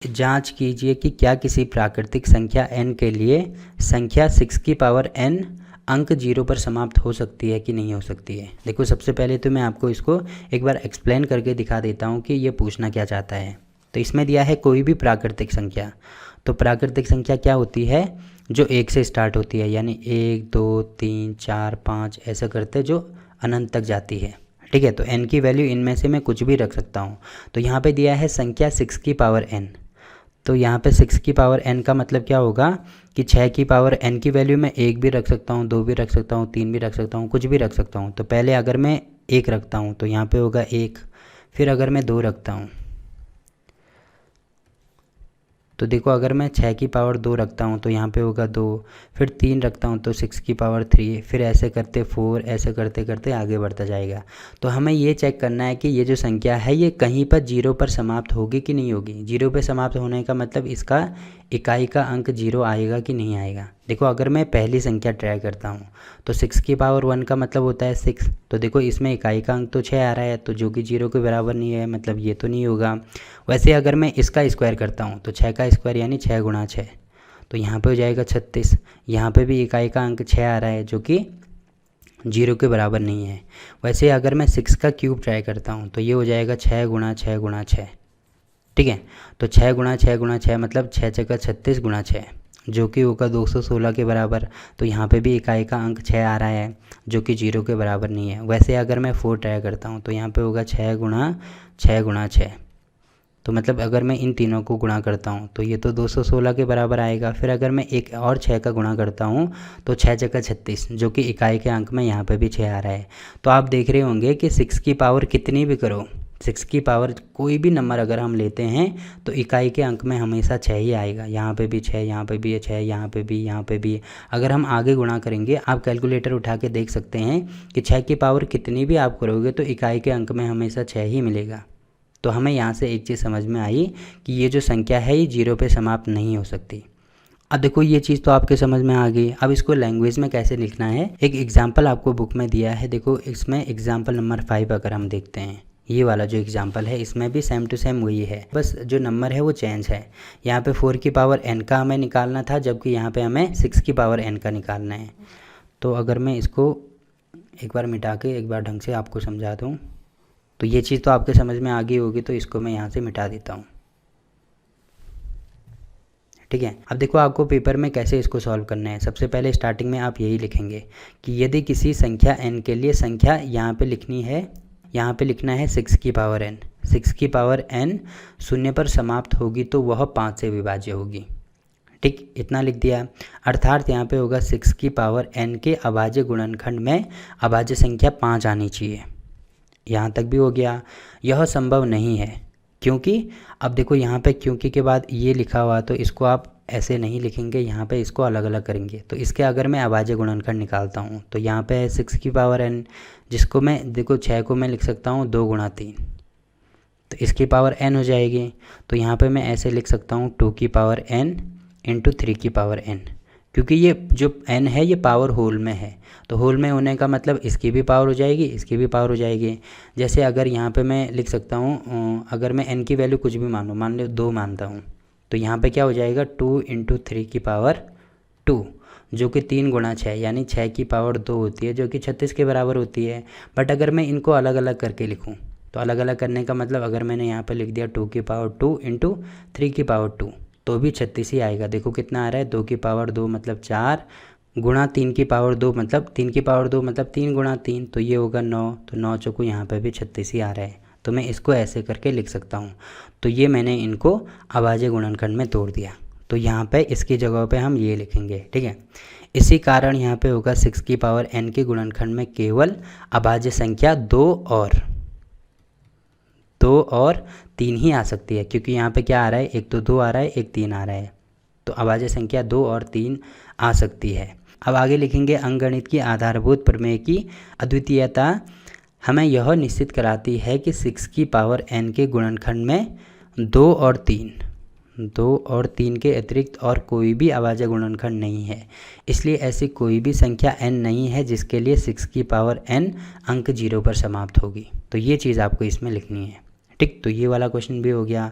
जांच कीजिए कि क्या किसी प्राकृतिक संख्या n के लिए संख्या 6 की पावर n अंक 0 पर समाप्त हो सकती है कि नहीं हो सकती है। देखो, सबसे पहले तो मैं आपको इसको एक बार एक्सप्लेन करके दिखा देता हूँ कि ये पूछना क्या चाहता है। तो इसमें दिया है कोई भी प्राकृतिक संख्या। तो प्राकृतिक संख्या क्या होती है? जो 1 से स्टार्ट होती है, यानी 1 2 3 4 5 ऐसा करते जो अनंत तक जाती है। ठीक है, तो n की वैल्यू इनमें से मैं कुछ भी रख सकता हूँ। तो यहाँ पे दिया है संख्या 6 की पावर n। तो यहाँ पे 6 की पावर n का मतलब क्या होगा कि 6 की पावर n की वैल्यू मैं 1 भी रख सकता हूँ, 2 भी रख सकता हूँ, 3 भी रख सकता हूँ, कुछ भी रख सकता हूँ। तो पहले अगर मैं 1 रखता हूँ तो यहाँ पे होगा 1। फिर अगर मैं 2 रखता हूँ तो देखो, अगर मैं 6 की पावर 2 रखता हूँ तो यहाँ पे होगा 2। फिर 3 रखता हूँ तो 6 की पावर 3। फिर ऐसे करते 4, ऐसे करते करते आगे बढ़ता जाएगा। तो हमें ये चेक करना है कि ये जो संख्या है ये कहीं पर 0 पर समाप्त होगी कि नहीं होगी। 0 पर समाप्त होने का मतलब इसका इकाई का अंक 0 आएगा कि नहीं आएगा। देखो, अगर मैं पहली संख्या ट्राई करता हूँ तो 6 की पावर 1 का मतलब होता है 6। तो देखो, इसमें इकाई का अंक तो 6 आ रहा है, तो जो कि 0 के बराबर नहीं है, मतलब ये तो नहीं होगा। वैसे अगर मैं इसका स्क्वायर करता हूँ तो 6 का स्क्वायर यानी 6 गुणा 6, तो यहाँ पे हो जाएगा 36। यहाँ पे भी इकाई का अंक 6 आ रहा है जो कि 0 के बराबर नहीं है। वैसे अगर मैं 6 का क्यूब ट्राई करता हूँ तो ये हो जाएगा 6 गुणा 6 गुणा 6। ठीक है, तो 6 गुणा 6 गुणा 6 मतलब 6 छक्का 36 गुणा 6, जो कि होगा 216 के बराबर। तो यहाँ पे भी इकाई का अंक 6 आ रहा है जो कि 0 के बराबर नहीं है। वैसे अगर मैं 4 ट्राई करता हूँ तो यहाँ पे होगा 6 गुणा 6 गुणा 6। तो मतलब अगर मैं इन तीनों को गुणा करता हूँ तो ये तो 216 के बराबर आएगा। फिर अगर मैं एक और 6 का गुणा करता हूँ तो 6 छक्का 36, जो कि इकाई के अंक में यहाँ पे भी 6 आ रहा है। तो आप देख रहे होंगे कि 6 की पावर कितनी भी करो, 6 की पावर कोई भी नंबर अगर हम लेते हैं तो इकाई के अंक में हमेशा 6 ही आएगा। यहाँ पे भी 6, यहाँ पे भी 6, यहाँ पे भी, यहाँ पे भी। अगर हम आगे गुणा करेंगे, आप कैलकुलेटर उठा के देख सकते हैं कि 6 की पावर कितनी भी आप करोगे तो इकाई के अंक में हमेशा 6 ही मिलेगा। तो हमें यहाँ से एक चीज़ समझ में आई कि ये जो संख्या है ये 0 पे समाप्त नहीं हो सकती। अब देखो, ये चीज़ तो आपके समझ में आ गई। अब इसको लैंग्वेज में कैसे लिखना है, एक एग्जाम्पल आपको बुक में दिया है। देखो, इसमें एग्जाम्पल नंबर 5 अगर हम देखते हैं, ये वाला जो एग्जाम्पल है इसमें भी सेम टू सेम वही है, बस जो नंबर है वो चेंज है। यहाँ पे 4 की पावर n का हमें निकालना था, जबकि यहाँ पे हमें 6 की पावर n का निकालना है। तो अगर मैं इसको एक बार मिटा के एक बार ढंग से आपको समझा दूँ तो ये चीज़ तो आपके समझ में आ गई होगी। तो इसको मैं यहाँ से मिटा देता हूँ। ठीक है, अब देखो आपको पेपर में कैसे इसको सॉल्व करना है। सबसे पहले स्टार्टिंग में आप यही लिखेंगे कि यदि किसी संख्या n के लिए संख्या यहाँ पे लिखनी है, यहाँ पे लिखना है 6 की पावर n। 6 की पावर n 0 पर समाप्त होगी तो वह 5 से विभाज्य होगी। ठीक, इतना लिख दिया। अर्थात यहाँ पे होगा 6 की पावर n के अभाज्य गुणनखंड में अभाज्य संख्या 5 आनी चाहिए। यहाँ तक भी हो गया। यह संभव नहीं है क्योंकि, अब देखो यहाँ पे क्योंकि के बाद ये लिखा हुआ, तो इसको आप ऐसे नहीं लिखेंगे, यहाँ पे इसको अलग अलग करेंगे। तो इसके अगर मैं अभाज्य गुणनखंड निकालता हूँ तो यहाँ पे है 6 की पावर n, जिसको मैं देखो 6 को मैं लिख सकता हूँ 2 गुणा 3, तो इसकी पावर n हो जाएगी। तो यहाँ पे मैं ऐसे लिख सकता हूँ 2 की पावर n इंटू 3 की पावर n, क्योंकि ये जो n है ये पावर होल में है। तो होल में होने का मतलब इसकी भी पावर हो जाएगी, इसकी भी पावर हो जाएगी। जैसे अगर यहाँ पे मैं लिख सकता हूँ, अगर मैं n की वैल्यू कुछ भी मान लो 2 मानता हूँ, तो यहाँ पे क्या हो जाएगा 2 इंटू 3 की पावर 2, जो कि 3 गुणा 6 यानी 6 की पावर 2 होती है, जो कि 36 के बराबर होती है। बट अगर मैं इनको अलग अलग करके लिखूँ तो अलग अलग करने का मतलब, अगर मैंने यहाँ पर लिख दिया 2 की पावर 2 इंटू 3 की पावर 2 तो भी 36 ही आएगा। देखो कितना आ रहा है, 2 की पावर 2 मतलब 4 गुणा 3 की पावर 2 मतलब 3 की पावर 2 मतलब 3 गुणा 3, तो ये होगा 9। तो 9 चौको यहाँ पे भी 36 ही आ रहा है। तो मैं इसको ऐसे करके लिख सकता हूँ। तो ये मैंने इनको अभाज्य गुणनखंड में तोड़ दिया। तो यहाँ पे इसकी जगह पे हम ये लिखेंगे। ठीक है, इसी कारण यहाँ पे होगा 6 की पावर n के गुणनखंड में केवल अभाज्य संख्या 2 और 3 ही आ सकती है, क्योंकि यहाँ पे क्या आ रहा है, एक तो 2 आ रहा है, एक 3 आ रहा है। तो अभाज्य संख्या 2 और 3 आ सकती है। अब आगे लिखेंगे, अंकगणित की आधारभूत प्रमेय की अद्वितीयता हमें यह निश्चित कराती है कि 6 की पावर n के गुणनखंड में 2 और 3 के अतिरिक्त और कोई भी अभाज्य गुणनखंड नहीं है। इसलिए ऐसी कोई भी संख्या n नहीं है जिसके लिए 6 की पावर n अंक 0 पर समाप्त होगी। तो ये चीज़ आपको इसमें लिखनी है। ठीक, तो ये वाला क्वेश्चन भी हो गया।